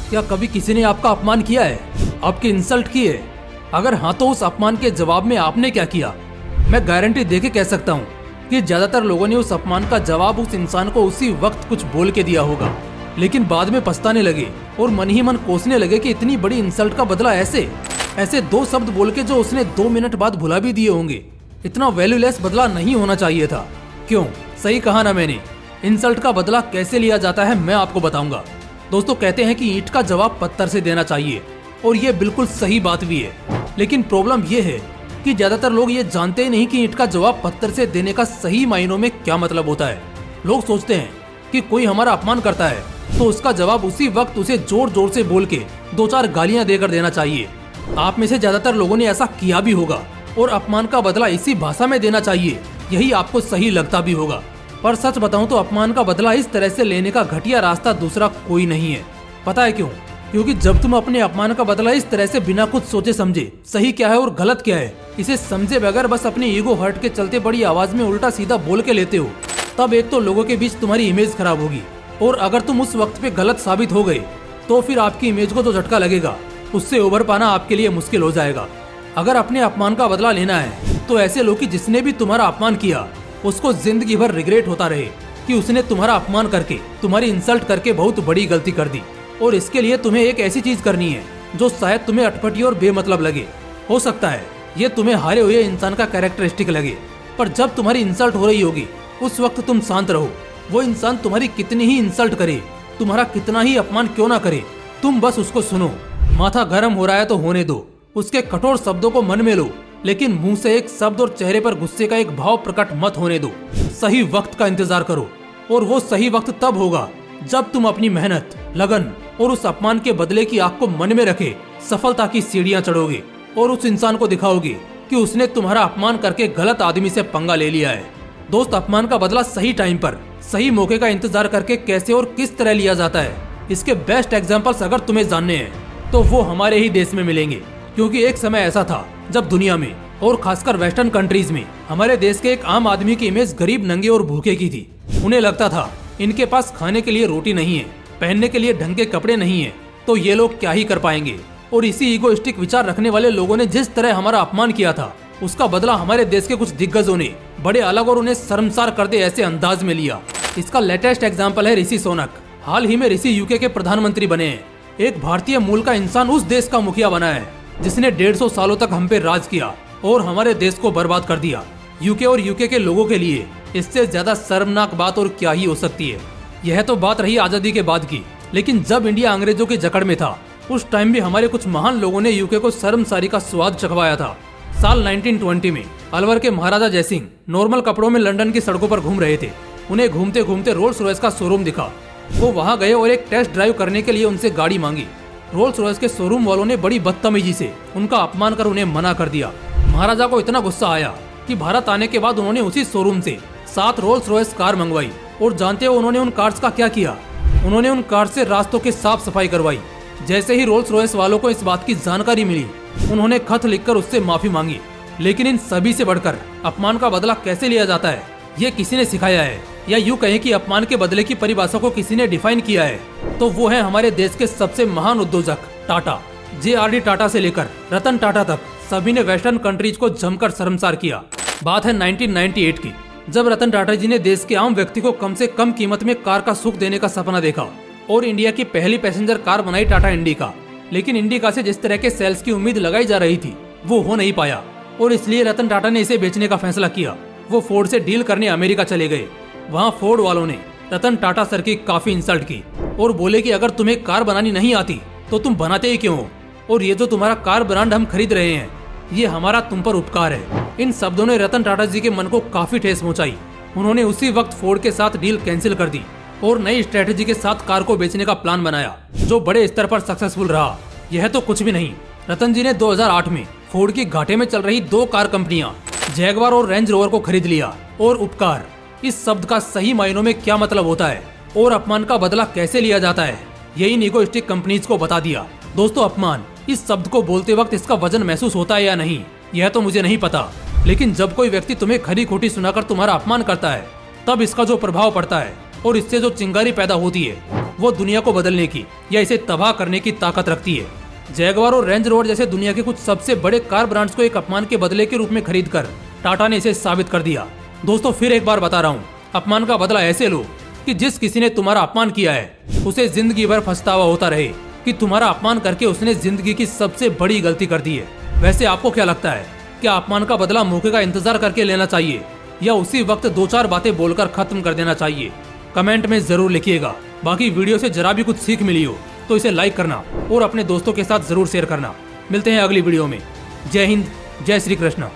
क्या कभी किसी ने आपका अपमान किया है, आपकी इंसल्ट की है? अगर हाँ तो उस अपमान के जवाब में आपने क्या किया? मैं गारंटी देके कह सकता हूँ कि ज्यादातर लोगों ने उस अपमान का जवाब उस इंसान को उसी वक्त कुछ बोल के दिया होगा, लेकिन बाद में पछताने लगे और मन ही मन कोसने लगे कि इतनी बड़ी इंसल्ट का बदला ऐसे 2 शब्द बोल के जो उसने 2 मिनट बाद भुला भी दिए होंगे। इतना वैल्यूलेस बदला नहीं होना चाहिए था। क्यों? सही कहा ना मैंने। इंसल्ट का बदला कैसे लिया जाता है मैं आपको बताऊंगा। दोस्तों, कहते हैं कि ईंट का जवाब पत्थर से देना चाहिए, और ये बिल्कुल सही बात भी है। लेकिन प्रॉब्लम ये है कि ज्यादातर लोग ये जानते ही नहीं कि ईंट का जवाब पत्थर से देने का सही मायनों में क्या मतलब होता है। लोग सोचते हैं कि कोई हमारा अपमान करता है तो उसका जवाब उसी वक्त उसे जोर जोर से बोल के 2-4 गालियां देकर देना चाहिए। आप में से ज्यादातर लोगों ने ऐसा किया भी होगा और अपमान का बदला इसी भाषा में देना चाहिए, यही आपको सही लगता भी होगा। पर सच बताऊं तो अपमान का बदला इस तरह से लेने का घटिया रास्ता दूसरा कोई नहीं है। पता है क्यों? क्योंकि जब तुम अपने अपमान का बदला इस तरह से बिना कुछ सोचे समझे सही क्या है और गलत क्या है, इसे समझे बगैर बस अपने ईगो हर्ट के चलते बड़ी आवाज में उल्टा सीधा बोल के लेते हो, तब एक तो लोगों के बीच तुम्हारी इमेज खराब होगी, और अगर तुम उस वक्त पे गलत साबित हो गए तो फिर आपकी इमेज को जो झटका लगेगा उससे उभर पाना आपके लिए मुश्किल हो जाएगा। अगर अपने अपमान का बदला लेना है तो ऐसे लो कि जिसने भी तुम्हारा अपमान किया उसको जिंदगी भर रिग्रेट होता रहे कि उसने तुम्हारा अपमान करके, तुम्हारी इंसल्ट करके बहुत बड़ी गलती कर दी। और इसके लिए तुम्हें एक ऐसी चीज करनी है जो शायद तुम्हें अटपटी और बेमतलब लगे। हो सकता है ये तुम्हें हारे हुए इंसान का कैरेक्टरिस्टिक लगे, पर जब तुम्हारी इंसल्ट हो रही होगी उस वक्त तुम शांत रहो। वो इंसान तुम्हारी कितनी ही इंसल्ट करे, तुम्हारा कितना ही अपमान क्यों ना करे, तुम बस उसको सुनो। माथा गर्म हो रहा है तो होने दो, उसके कठोर शब्दों को मन में लो, लेकिन मुंह से एक शब्द और चेहरे पर गुस्से का एक भाव प्रकट मत होने दो। सही वक्त का इंतजार करो, और वो सही वक्त तब होगा जब तुम अपनी मेहनत, लगन और उस अपमान के बदले की आग को मन में रखे सफलता की सीढ़ियां चढ़ोगे और उस इंसान को दिखाओगे कि उसने तुम्हारा अपमान करके गलत आदमी से पंगा ले लिया है। दोस्त, अपमान का बदला सही टाइम पर, सही मौके का इंतजार करके कैसे और किस तरह लिया जाता है, इसके बेस्ट एग्जाम्पल्स अगर तुम्हें जानने हैं तो वो हमारे ही देश में मिलेंगे। क्योंकि एक समय ऐसा था जब दुनिया में और खासकर वेस्टर्न कंट्रीज में हमारे देश के एक आम आदमी की इमेज गरीब, नंगे और भूखे की थी। उन्हें लगता था इनके पास खाने के लिए रोटी नहीं है, पहनने के लिए ढंग के कपड़े नहीं है, तो ये लोग क्या ही कर पाएंगे। और इसी ईगोइस्टिक विचार रखने वाले लोगों ने जिस तरह हमारा अपमान किया था उसका बदला हमारे देश के कुछ दिग्गजों ने बड़े अलग और उन्हें शर्मसार कर दे ऐसे अंदाज में लिया। इसका लेटेस्ट एग्जाम्पल है ऋषि सोनक। हाल ही में ऋषि यूके के प्रधानमंत्री बने हैं। एक भारतीय मूल का इंसान उस देश का मुखिया बना है जिसने 150 सालों तक हम पे राज किया और हमारे देश को बर्बाद कर दिया। यूके और यूके के लोगों के लिए इससे ज्यादा शर्मनाक बात और क्या ही हो सकती है। यह तो बात रही आजादी के बाद की, लेकिन जब इंडिया अंग्रेजों की जकड़ में था उस टाइम भी हमारे कुछ महान लोगों ने यूके को शर्मसारी का स्वाद चखवाया था। साल 1920 में अलवर के महाराजा जयसिंह नॉर्मल कपड़ों में लंदन की सड़कों पर घूम रहे थे। उन्हें घूमते घूमते रोल्स रॉयस का शोरूम दिखा। वो वहां गए और एक टेस्ट ड्राइव करने के लिए उनसे गाड़ी मांगी। रोल्स रॉयस के शोरूम वालों ने बड़ी बदतमीजी से उनका अपमान कर उन्हें मना कर दिया। महाराजा को इतना गुस्सा आया कि भारत आने के बाद उन्होंने उसी शोरूम से 7 रोल्स रॉयस कार मंगवाई। और जानते हो उन्होंने उन कार्स का क्या किया? उन्होंने उन कार से रास्तों की साफ सफाई करवाई। जैसे ही रोल्स रॉयस वालों को इस बात की जानकारी मिली उन्होंने खत लिखकर उससे माफी मांगी। लेकिन इन सभी से बढ़कर अपमान का बदला कैसे लिया जाता है ये किसी ने सिखाया है, या यूँ कहें कि अपमान के बदले की परिभाषा को किसी ने डिफाइन किया है, तो वो है हमारे देश के सबसे महान उद्योजक टाटा। JRD टाटा से लेकर रतन टाटा तक सभी ने वेस्टर्न कंट्रीज को जमकर शर्मसार किया। बात है 1998 की, जब रतन टाटा जी ने देश के आम व्यक्ति को कम से कम कीमत में कार का सुख देने का सपना देखा और इंडिया की पहली पैसेंजर कार बनाई टाटा इंडिका। लेकिन इंडिका से जिस तरह के सेल्स की उम्मीद लगाई जा रही थी वो हो नहीं पाया, और इसलिए रतन टाटा ने इसे बेचने का फैसला किया। वो फोर्ड से डील करने अमेरिका चले गए। वहाँ फोर्ड वालों ने रतन टाटा सर की काफी इंसल्ट की और बोले कि अगर तुम्हें कार बनानी नहीं आती तो तुम बनाते ही क्यों हो, और ये जो तुम्हारा कार ब्रांड हम खरीद रहे हैं ये हमारा तुम पर उपकार है। इन शब्दों ने रतन टाटा जी के मन को काफी ठेस पहुंचाई। उन्होंने उसी वक्त फोर्ड के साथ डील कैंसिल कर दी और नई स्ट्रेटेजी के साथ कार को बेचने का प्लान बनाया जो बड़े स्तर पर सक्सेसफुल रहा। यह तो कुछ भी नहीं, रतन जी ने 2008 में फोर्ड की घाटे में चल रही 2 कार कंपनियां जैगवार और रेंज रोवर को खरीद लिया। और उपकार इस शब्द का सही मायनों में क्या मतलब होता है और अपमान का बदला कैसे लिया जाता है यही ईगोइस्टिक कंपनीज को बता दिया। दोस्तों, अपमान इस शब्द को बोलते वक्त इसका वजन महसूस होता है या नहीं यह तो मुझे नहीं पता, लेकिन जब कोई व्यक्ति तुम्हें खरी खोटी सुनाकर तुम्हारा अपमान करता है तब इसका जो प्रभाव पड़ता है और इससे जो चिंगारी पैदा होती है वो दुनिया को बदलने की या इसे तबाह करने की ताकत रखती है। जैगवार और रेंज रोवर जैसे दुनिया के कुछ सबसे बड़े कार ब्रांड्स को एक अपमान के बदले के रूप में खरीदकर टाटा ने इसे साबित कर दिया। दोस्तों फिर एक बार बता रहा हूँ, अपमान का बदला ऐसे लो कि जिस किसी ने तुम्हारा अपमान किया है उसे जिंदगी भर पछतावा होता रहे कि तुम्हारा अपमान करके उसने जिंदगी की सबसे बड़ी गलती कर दी है। वैसे आपको क्या लगता है, क्या अपमान का बदला मौके का इंतजार करके लेना चाहिए या उसी वक्त 2-4 बातें बोलकर खत्म कर देना चाहिए? कमेंट में जरूर लिखिएगा। बाकी वीडियो से जरा भी कुछ सीख मिली हो तो इसे लाइक करना और अपने दोस्तों के साथ जरूर शेयर करना। मिलते हैं अगली वीडियो में। जय हिंद, जय श्री कृष्ण।